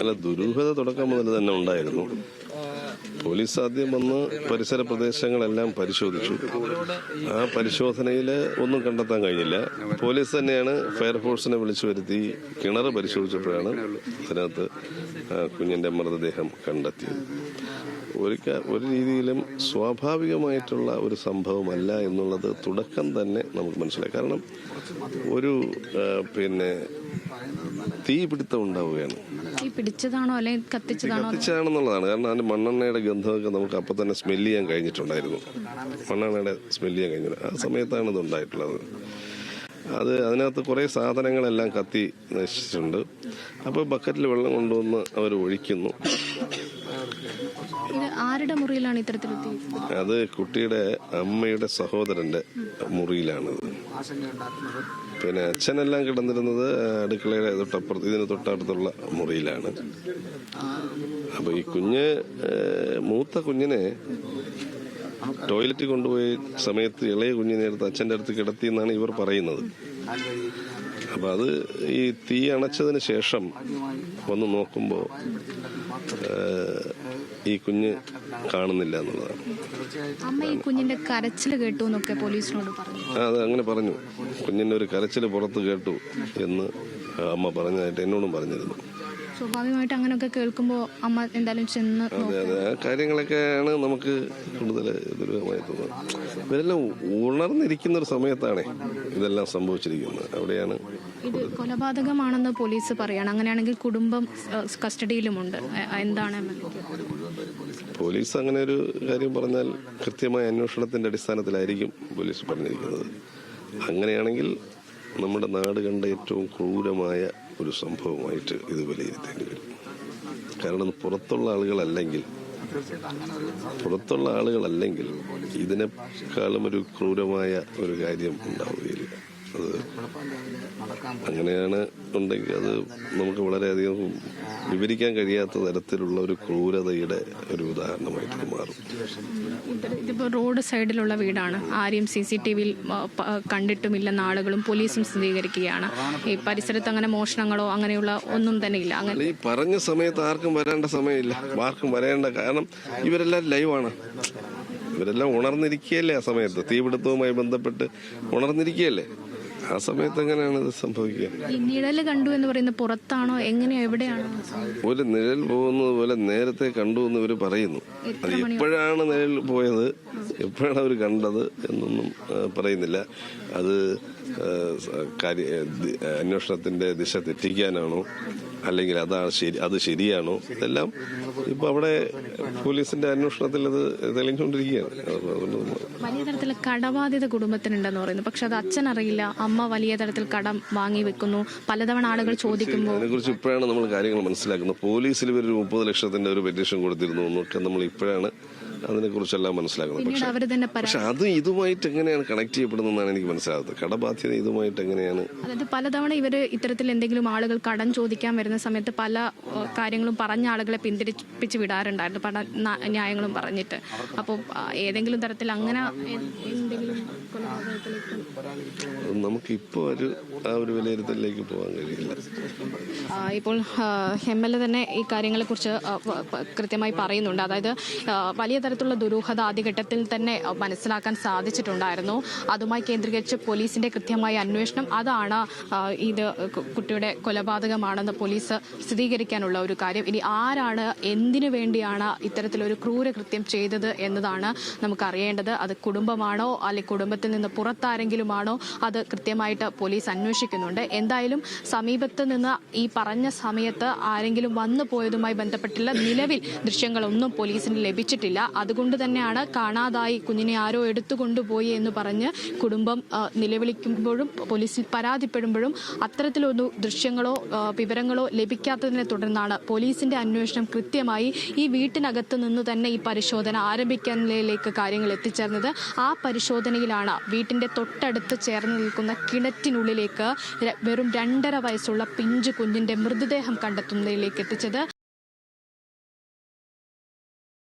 അല്ല, ദുരൂഹത തുടക്കം മുതൽ തന്നെ ഉണ്ടായിരുന്നു. പോലീസ് ആദ്യം വന്ന് പരിസര പ്രദേശങ്ങളെല്ലാം പരിശോധിച്ചു. ആ പരിശോധനയിൽ ഒന്നും കണ്ടെത്താൻ കഴിഞ്ഞില്ല. പോലീസ് തന്നെയാണ് ഫയർഫോഴ്സിനെ വിളിച്ചു വരുത്തി കിണർ പരിശോധിച്ചപ്പോഴാണ് അതിനകത്ത് കുഞ്ഞിന്റെ മൃതദേഹം കണ്ടെത്തിയത്. ഒരു രീതിയിലും സ്വാഭാവികമായിട്ടുള്ള ഒരു സംഭവമല്ല എന്നുള്ളത് തുടക്കം തന്നെ നമുക്ക് മനസ്സിലായി. കാരണം ഒരു തീപിടുത്തം ഉണ്ടാവുകയാണ്. പിടിച്ചതാണോ അല്ലെങ്കിൽ കത്തിച്ചതാണെന്നുള്ളതാണ്. കാരണം അതിന്റെ മണ്ണെണ്ണയുടെ ഗന്ധമൊക്കെ നമുക്ക് അപ്പം തന്നെ സ്മെല്ല് ചെയ്യാൻ കഴിഞ്ഞിട്ടുണ്ടായിരുന്നു. മണ്ണെണ്ണയുടെ സ്മെല്ല് ചെയ്യാൻ കഴിഞ്ഞില്ല. ആ സമയത്താണ് ഇത് ഉണ്ടായിട്ടുള്ളത്. അതിനകത്ത് കുറേ സാധനങ്ങളെല്ലാം കത്തി നശിച്ചിട്ടുണ്ട്. അപ്പോൾ ബക്കറ്റിൽ വെള്ളം കൊണ്ടുവന്ന് അവർ ഒഴിക്കുന്നു. ആരുടെ മുറിയിലാണ് ഇത്തരത്തിൽ? അത് കുട്ടിയുടെ അമ്മയുടെ സഹോദരന്റെ മുറിയിലാണത്. പിന്നെ അച്ഛനെല്ലാം കിടന്നിരുന്നത് അടുക്കളയുടെ ഇതിന് തൊട്ടടുത്തുള്ള മുറിയിലാണ്. അപ്പൊ ഈ മൂത്ത കുഞ്ഞിനെ ടോയ്ലറ്റിൽ കൊണ്ടുപോയ സമയത്ത് ഇളയ കുഞ്ഞിനെ അടുത്ത് അച്ഛൻ്റെ അടുത്ത് കിടത്തി എന്നാണ് ഇവർ പറയുന്നത്. അപ്പൊ അത് ഈ തീ അണച്ചതിന് ശേഷം വന്ന് നോക്കുമ്പോൾ ഈ കുഞ്ഞ് കാണുന്നില്ല എന്നുള്ളതാണ്. അമ്മ ഈ കുഞ്ഞിന്റെ കരച്ചിൽ കേട്ടു എന്നൊക്കെ പോലീസിനോട് പറഞ്ഞു. അത് അങ്ങനെ പറഞ്ഞു. കുഞ്ഞിന്റെ ഒരു കരച്ചിൽ പുറത്ത് കേട്ടു എന്ന് അമ്മ പറഞ്ഞതായിട്ട് എന്നോടും പറഞ്ഞിരുന്നു. സ്വാഭാവികമായിട്ട് അങ്ങനെയൊക്കെ കേൾക്കുമ്പോൾ അമ്മ എന്തായാലും ചെന്ന്. അതെ, ആ കാര്യങ്ങളൊക്കെയാണ് നമുക്ക് കൂടുതൽ ദുരൂഹമായി തോന്നുന്നത്. ഇവരെല്ലാം ഉണർന്നിരിക്കുന്ന ഒരു സമയത്താണ് ഇതെല്ലാം സംഭവിച്ചിരിക്കുന്നത്. അവിടെയാണ് ഇത് കൊലപാതകമാണെന്ന് പോലീസ് പറയാണ്. അങ്ങനെയാണെങ്കിൽ കുടുംബം കസ്റ്റഡിയിലുമുണ്ട്. എന്താണ് പോലീസ് അങ്ങനെ ഒരു കാര്യം പറഞ്ഞാൽ കൃത്യമായ അന്വേഷണത്തിന്റെ അടിസ്ഥാനത്തിലായിരിക്കും പോലീസ് പറഞ്ഞിരിക്കുന്നത്. അങ്ങനെയാണെങ്കിൽ നമ്മുടെ നാട് കണ്ട ഏറ്റവും ക്രൂരമായ ഒരു സംഭവമായിട്ട് ഇത് വിലയിരുത്തേണ്ടി വരും. കാരണം പുറത്തുള്ള ആളുകളല്ലെങ്കിൽ ഇതിനേക്കാളും ഒരു ക്രൂരമായ ഒരു കാര്യം ഉണ്ടാവുകയില്ല. അത് അങ്ങനെയാണ് ഉണ്ടെങ്കിൽ അത് നമുക്ക് വളരെയധികം വിവരിക്കാൻ കഴിയാത്ത തരത്തിലുള്ള ഒരു ക്രൂരതയുടെ ഒരു ഉദാഹരണമായിട്ട് മാറും. ഇതിപ്പോ റോഡ് സൈഡിലുള്ള വീടാണ്. ആരെയും CCTV കണ്ടിട്ടുമില്ലെന്ന ആളുകളും പോലീസും സ്ഥിരീകരിക്കുകയാണ്. ഈ പരിസരത്ത് അങ്ങനെ മോഷണങ്ങളോ അങ്ങനെയുള്ള ഒന്നും തന്നെ ഇല്ല. അങ്ങനെ ഈ പറഞ്ഞ സമയത്ത് ആർക്കും വരേണ്ട സമയമില്ല, ആർക്കും വരേണ്ട. കാരണം ഇവരെല്ലാം ലൈവാണ്. ഇവരെല്ലാം ഉണർന്നിരിക്കുകയല്ലേ ആ സമയത്ത്. തീപിടുത്തവുമായി ബന്ധപ്പെട്ട് ഉണർന്നിരിക്കുകയല്ലേ. ആ സമയത്ത് എങ്ങനെയാണ് ഇത് സംഭവിക്കുക? ഈ നിഴല് കണ്ടു എന്ന് പറയുന്നത് പുറത്താണോ, എങ്ങനെയോ, എവിടെയാണോ? ഒരു നിഴൽ പോകുന്നത് പോലെ നേരത്തെ കണ്ടു എന്ന് ഇവർ പറയുന്നു. അത് എപ്പോഴാണ് നിഴൽ പോയത്, എപ്പോഴാണ് അവർ കണ്ടത് എന്നൊന്നും പറയുന്നില്ല. അത് അന്വേഷണത്തിന്റെ ദിശ തെറ്റിക്കാനാണോ അല്ലെങ്കിൽ അത് ശരിയാണോ, ഇതെല്ലാം ഇപ്പൊ അവിടെ പോലീസിന്റെ അന്വേഷണത്തിൽ അത് തെളിഞ്ഞുകൊണ്ടിരിക്കുകയാണ്. വലിയ തരത്തിലുള്ള കടബാധ്യത കുടുംബത്തിനുണ്ടെന്ന് പറയുന്നു. പക്ഷെ അത് അച്ഛൻ അറിയില്ല. അമ്മ വലിയ തരത്തിൽ കടം വാങ്ങി വെക്കുന്നു. പലതവണ ആളുകൾ ചോദിക്കുമ്പോൾ അതിനെക്കുറിച്ച് ഇപ്പോഴാണ് നമ്മൾ കാര്യങ്ങൾ മനസ്സിലാക്കുന്നത്. പോലീസിൽ ഇവർ 30 ലക്ഷത്തിന്റെ ഒരു പെറ്റീഷൻ കൊടുത്തിരുന്നു എന്നൊക്കെ നമ്മൾ ഇപ്പോഴാണ് അതിനെക്കുറിച്ചെല്ലാം മനസ്സിലാക്കുന്നത്. പക്ഷെ അത് ഇതുമായിട്ട് എങ്ങനെയാണ് കണക്ട് ചെയ്യപ്പെടുന്നതെന്നാണ് എനിക്ക് മനസ്സിലാകുന്നത്. കടബാധ്യത ഇതുമായിട്ട് എങ്ങനെയാണ്? അതായത് പലതവണ ഇവർ ഇത്തരത്തിൽ എന്തെങ്കിലും ആളുകൾ കടം ചോദിക്കാൻ വരുന്ന സമയത്ത് പല കാര്യങ്ങളും പറഞ്ഞ ആളുകളെ പിന്തിരിപ്പിച്ച് വിടാറുണ്ടായിരുന്നു, പല ന്യായങ്ങളും പറഞ്ഞിട്ട്. അപ്പോൾ ഏതെങ്കിലും തരത്തിൽ അങ്ങനെ എന്തെങ്കിലും നമുക്കിപ്പോ ആ ഒരു വിലയിരുത്തലിലേക്ക് പോകാൻ കഴിയില്ല. ഇപ്പോൾ MLA തന്നെ ഈ കാര്യങ്ങളെ കുറിച്ച് കൃത്യമായി പറയുന്നുണ്ട്. അതായത് വലിയ തരത്തിലുള്ള ദുരൂഹത ആദ്യഘട്ടത്തിൽ തന്നെ മനസ്സിലാക്കാൻ സാധിച്ചിട്ടുണ്ടായിരുന്നു. അതുമായി കേന്ദ്രീകരിച്ച് പോലീസിന്റെ കൃത്യമായ അന്വേഷണം, അതാണ് ഇത് കുട്ടിയുടെ കൊലപാതകമാണെന്ന് പോലീസ് സ്ഥിരീകരിക്കാനുള്ള ഒരു കാര്യം. ഇനി ആരാണ്, എന്തിനു വേണ്ടിയാണ് ഇത്തരത്തിലൊരു ക്രൂരകൃത്യം ചെയ്തത് എന്നതാണ് നമുക്ക് അറിയേണ്ടത്. അത് കുടുംബമാണോ അല്ലെങ്കിൽ കുടുംബത്തിൽ നിന്ന് പുറത്താരെങ്കിലുമാണോ, അത് കൃത്യമായിട്ട് പോലീസ് അന്വേഷിക്കുന്നുണ്ട്. എന്തായാലും സമീപത്ത് നിന്ന് ഈ പറഞ്ഞ സമയത്ത് ആരെങ്കിലും വന്നു പോയതുമായി ബന്ധപ്പെട്ടുള്ള നിലവിൽ ദൃശ്യങ്ങളൊന്നും പോലീസിന് ലഭിച്ചിട്ടില്ല. അതുകൊണ്ട് തന്നെയാണ് കാണാതായി, കുഞ്ഞിനെ ആരോ എടുത്തുകൊണ്ടുപോയി എന്ന് പറഞ്ഞ് കുടുംബം നിലവിളിക്കുമ്പോഴും പോലീസിൽ പരാതിപ്പെടുമ്പോഴും അത്തരത്തിലൊരു ദൃശ്യങ്ങളോ വിവരങ്ങളോ ലഭിക്കാത്തതിനെ തുടർന്നാണ് പോലീസിന്റെ അന്വേഷണം കൃത്യമായി ഈ വീട്ടിനകത്ത് നിന്ന് തന്നെ ഈ പരിശോധന ആരംഭിക്കാനിലേക്ക് കാര്യങ്ങൾ എത്തിച്ചേർന്നത്. ആ പരിശോധനയിലാണ് വീട്ടിന്റെ തൊട്ടടുത്ത് ചേർന്ന് നിൽക്കുന്ന കിണറ്റിനുള്ളിലേക്ക് വെറും 2.5 വയസ്സുള്ള പിഞ്ചു കുഞ്ഞിന്റെ മൃതദേഹം കണ്ടെത്തുന്നതിലേക്ക് എത്തിച്ചത്.